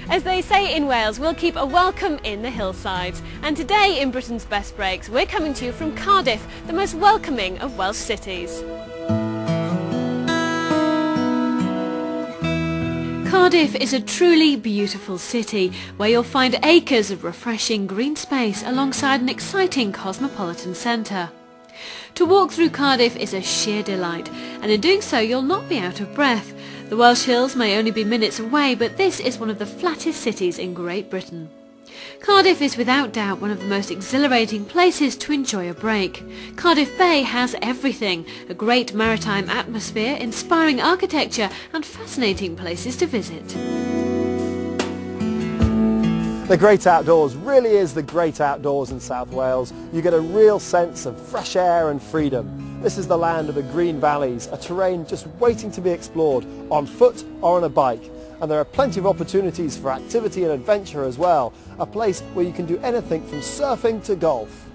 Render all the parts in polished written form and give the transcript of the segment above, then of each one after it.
As they say in Wales, we'll keep a welcome in the hillsides. And today in Britain's Best Breaks, we're coming to you from Cardiff, the most welcoming of Welsh cities. Cardiff is a truly beautiful city where you'll find acres of refreshing green space alongside an exciting cosmopolitan centre. To walk through Cardiff is a sheer delight, and in doing so you'll not be out of breath. The Welsh Hills may only be minutes away, but this is one of the flattest cities in Great Britain. Cardiff is without doubt one of the most exhilarating places to enjoy a break. Cardiff Bay has everything: a great maritime atmosphere, inspiring architecture and fascinating places to visit. The great outdoors really is the great outdoors in South Wales. You get a real sense of fresh air and freedom. This is the land of the green valleys, a terrain just waiting to be explored on foot or on a bike. And there are plenty of opportunities for activity and adventure as well. A place where you can do anything from surfing to golf.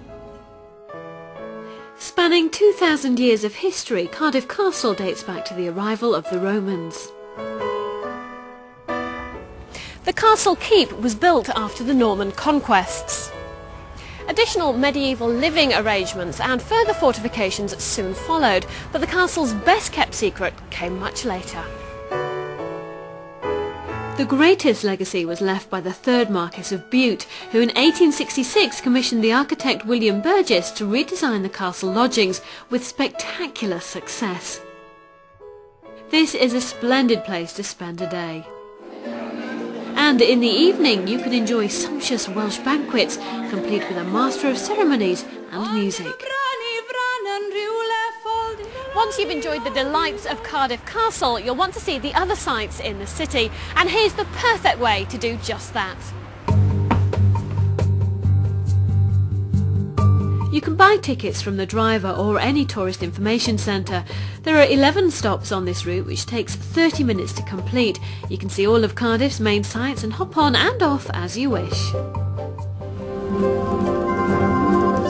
Spanning 2,000 years of history, Cardiff Castle dates back to the arrival of the Romans. The castle keep was built after the Norman conquests. Additional medieval living arrangements and further fortifications soon followed, but the castle's best kept secret came much later. The greatest legacy was left by the third Marquess of Bute, who in 1866 commissioned the architect William Burgess to redesign the castle lodgings with spectacular success. This is a splendid place to spend a day. And in the evening you can enjoy sumptuous Welsh banquets, complete with a master of ceremonies and music. Once you've enjoyed the delights of Cardiff Castle, you'll want to see the other sights in the city, and here's the perfect way to do just that. You can buy tickets from the driver or any tourist information centre. There are 11 stops on this route, which takes 30 minutes to complete. You can see all of Cardiff's main sites and hop on and off as you wish.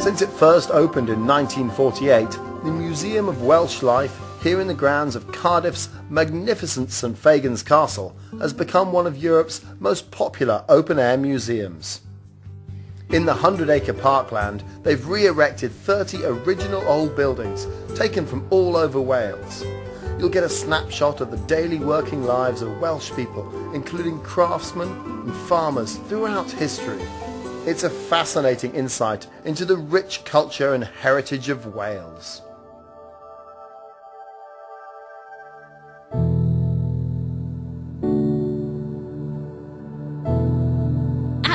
Since it first opened in 1948, the Museum of Welsh Life here in the grounds of Cardiff's magnificent St Fagan's Castle has become one of Europe's most popular open-air museums. In the 100-acre parkland, they've re-erected 30 original old buildings taken from all over Wales. You'll get a snapshot of the daily working lives of Welsh people, including craftsmen and farmers throughout history. It's a fascinating insight into the rich culture and heritage of Wales.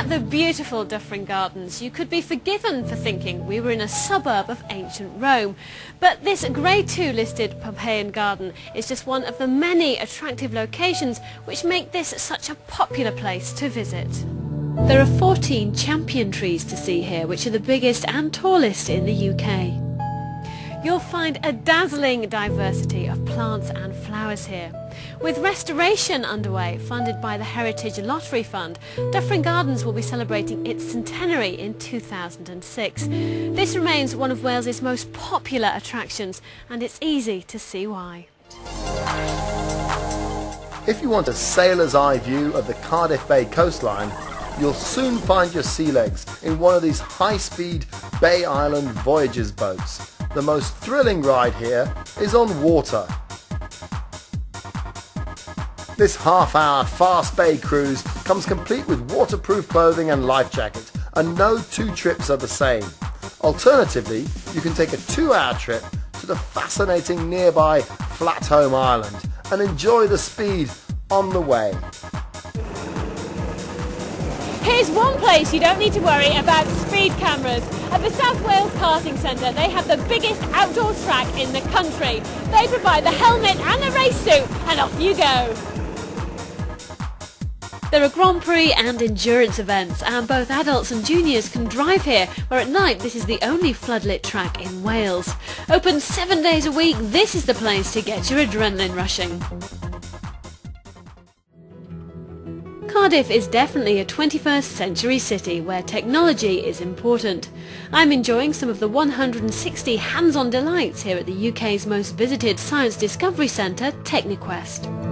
The beautiful Dyffryn Gardens, you could be forgiven for thinking we were in a suburb of ancient Rome, but this Grade 2 listed Pompeian garden is just one of the many attractive locations which make this such a popular place to visit. There are 14 champion trees to see here, which are the biggest and tallest in the UK. You'll find a dazzling diversity of plants and flowers here. With restoration underway, funded by the Heritage Lottery Fund, Dyffryn Gardens will be celebrating its centenary in 2006. This remains one of Wales's most popular attractions, and it's easy to see why. If you want a sailor's eye view of the Cardiff Bay coastline, you'll soon find your sea legs in one of these high-speed Bay Island Voyages boats. The most thrilling ride here is on water. This half-hour fast bay cruise comes complete with waterproof clothing and life jacket, and no two trips are the same. Alternatively, you can take a 2-hour trip to the fascinating nearby Flatholm Island and enjoy the speed on the way. Here's one place you don't need to worry about speed cameras. At the South Wales Karting Centre, they have the biggest outdoor track in the country. They provide the helmet and the race suit, and off you go. There are Grand Prix and endurance events, and both adults and juniors can drive here, where at night this is the only floodlit track in Wales. Open 7 days a week, this is the place to get your adrenaline rushing. Cardiff is definitely a 21st century city where technology is important. I'm enjoying some of the 160 hands-on delights here at the UK's most visited science discovery centre, TechniQuest.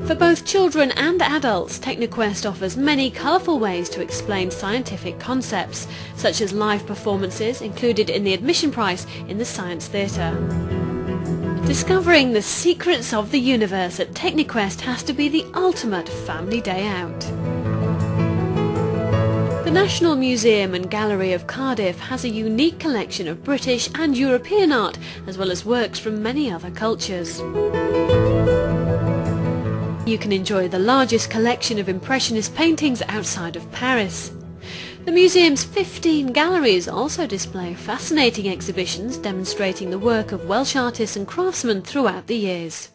For both children and adults, TechniQuest offers many colourful ways to explain scientific concepts, such as live performances included in the admission price in the Science Theatre. Discovering the secrets of the universe at TechniQuest has to be the ultimate family day out. The National Museum and Gallery of Cardiff has a unique collection of British and European art, as well as works from many other cultures. You can enjoy the largest collection of Impressionist paintings outside of Paris. The museum's 15 galleries also display fascinating exhibitions demonstrating the work of Welsh artists and craftsmen throughout the years.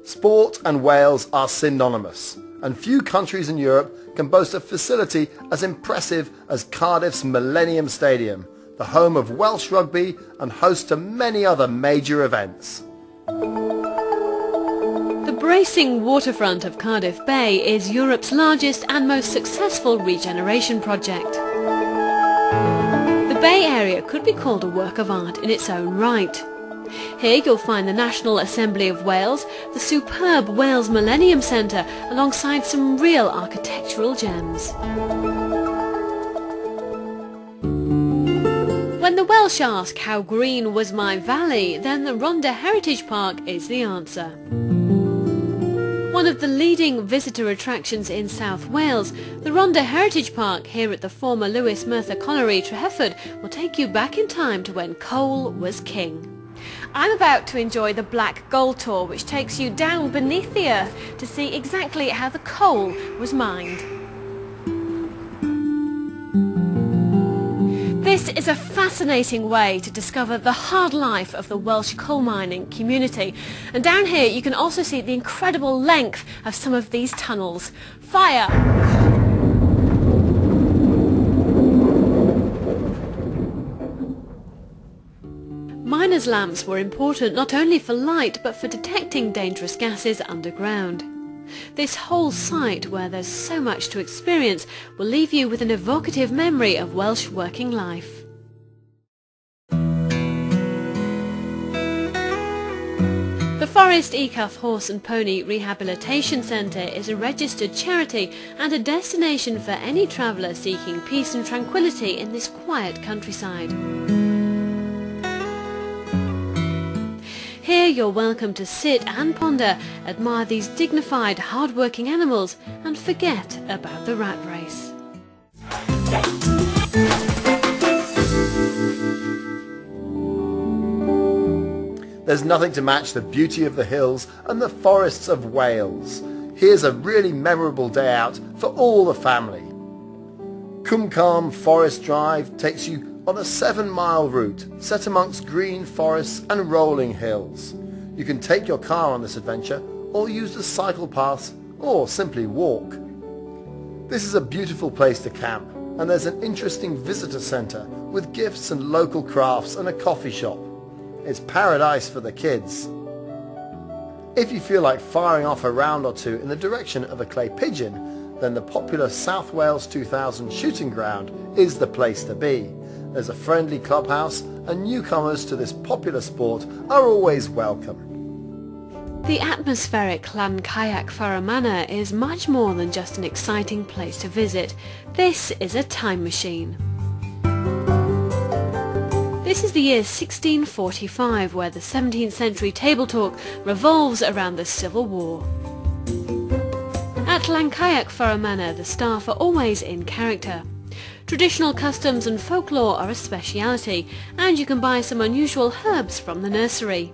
Sport and Wales are synonymous, and few countries in Europe can boast a facility as impressive as Cardiff's Millennium Stadium, the home of Welsh rugby and host to many other major events. The bracing waterfront of Cardiff Bay is Europe's largest and most successful regeneration project. The Bay area could be called a work of art in its own right. Here you'll find the National Assembly of Wales, the superb Wales Millennium Centre, alongside some real architectural gems. When the Welsh ask how green was my valley, then the Rhondda Heritage Park is the answer. One of the leading visitor attractions in South Wales, the Rhondda Heritage Park here at the former Lewis Merthyr Colliery, Trehefford, will take you back in time to when coal was king. I'm about to enjoy the Black Gold Tour, which takes you down beneath the earth to see exactly how the coal was mined. This is a fascinating way to discover the hard life of the Welsh coal mining community. And down here you can also see the incredible length of some of these tunnels. Fire! Miners' lamps were important not only for light but for detecting dangerous gases underground. This whole site, where there's so much to experience, will leave you with an evocative memory of Welsh working life. The Forest Ecuff Horse and Pony Rehabilitation Centre is a registered charity and a destination for any traveller seeking peace and tranquility in this quiet countryside. Here you're welcome to sit and ponder, admire these dignified, hard-working animals and forget about the rat race. There's nothing to match the beauty of the hills and the forests of Wales. Here's a really memorable day out for all the family. Cwmcarn Forest Drive takes you on a 7-mile route set amongst green forests and rolling hills. You can take your car on this adventure, or use the cycle paths, or simply walk. This is a beautiful place to camp, and there's an interesting visitor centre with gifts and local crafts and a coffee shop. It's paradise for the kids. If you feel like firing off a round or two in the direction of a clay pigeon, then the popular South Wales 2000 shooting ground is the place to be. There's a friendly clubhouse, and newcomers to this popular sport are always welcome. The atmospheric Llancayac Faramana is much more than just an exciting place to visit. This is a time machine. This is the year 1645, where the 17th century table talk revolves around the Civil War. At Llancayac Faramana, the staff are always in character. Traditional customs and folklore are a speciality, and you can buy some unusual herbs from the nursery.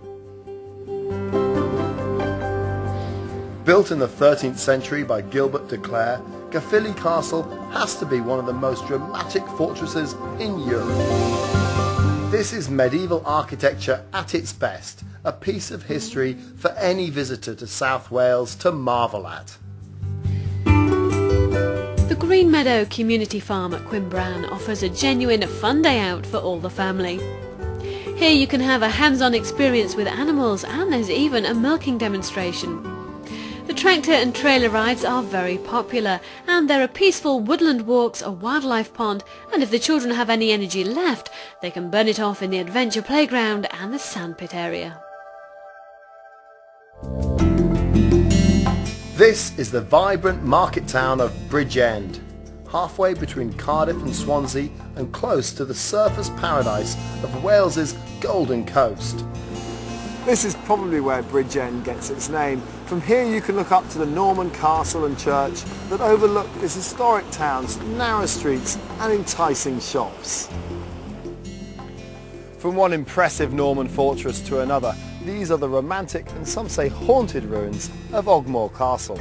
Built in the 13th century by Gilbert de Clare, Caerphilly Castle has to be one of the most dramatic fortresses in Europe. This is medieval architecture at its best, a piece of history for any visitor to South Wales to marvel at. The Green Meadow Community Farm at Quinbran offers a genuine fun day out for all the family. Here you can have a hands-on experience with animals, and there's even a milking demonstration. The tractor and trailer rides are very popular, and there are peaceful woodland walks, a wildlife pond, and if the children have any energy left, they can burn it off in the adventure playground and the sandpit area. This is the vibrant market town of Bridgend, halfway between Cardiff and Swansea and close to the surfers' paradise of Wales's Golden Coast. This is probably where Bridgend gets its name. From here you can look up to the Norman castle and church that overlook this historic town's narrow streets and enticing shops. From one impressive Norman fortress to another, these are the romantic and some say haunted ruins of Ogmore Castle.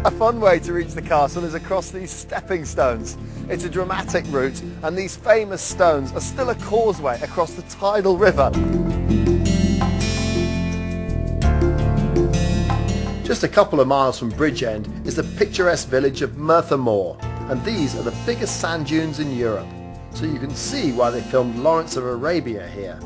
A fun way to reach the castle is across these stepping stones. It's a dramatic route, and these famous stones are still a causeway across the tidal river. Just a couple of miles from Bridgend is the picturesque village of Merthyr Mawr, and these are the biggest sand dunes in Europe, so you can see why they filmed Lawrence of Arabia here.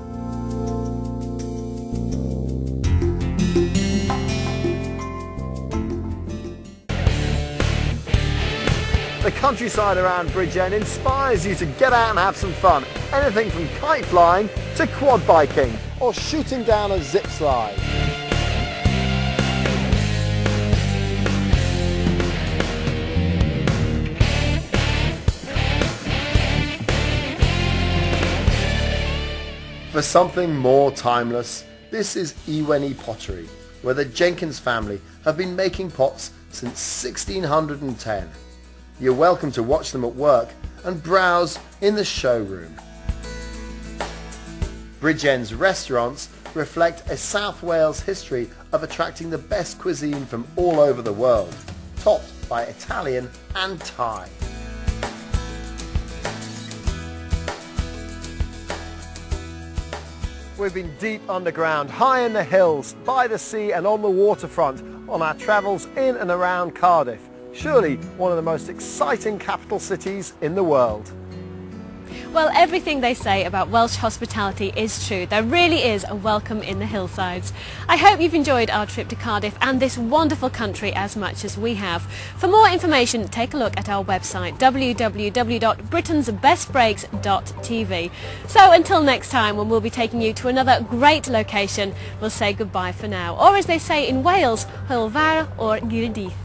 The countryside around Bridgend inspires you to get out and have some fun. Anything from kite flying to quad biking or shooting down a zip slide. For something more timeless, this is Iweni Pottery, where the Jenkins family have been making pots since 1610. You're welcome to watch them at work and browse in the showroom. Bridgend's restaurants reflect a South Wales history of attracting the best cuisine from all over the world, topped by Italian and Thai. We've been deep underground, high in the hills, by the sea and on the waterfront on our travels in and around Cardiff. Surely one of the most exciting capital cities in the world. Well, everything they say about Welsh hospitality is true. There really is a welcome in the hillsides. I hope you've enjoyed our trip to Cardiff and this wonderful country as much as we have. For more information, take a look at our website, www.britain'sbestbreaks.tv. So until next time, when we'll be taking you to another great location, we'll say goodbye for now. Or as they say in Wales, hwyl fawr or Gaerdydd.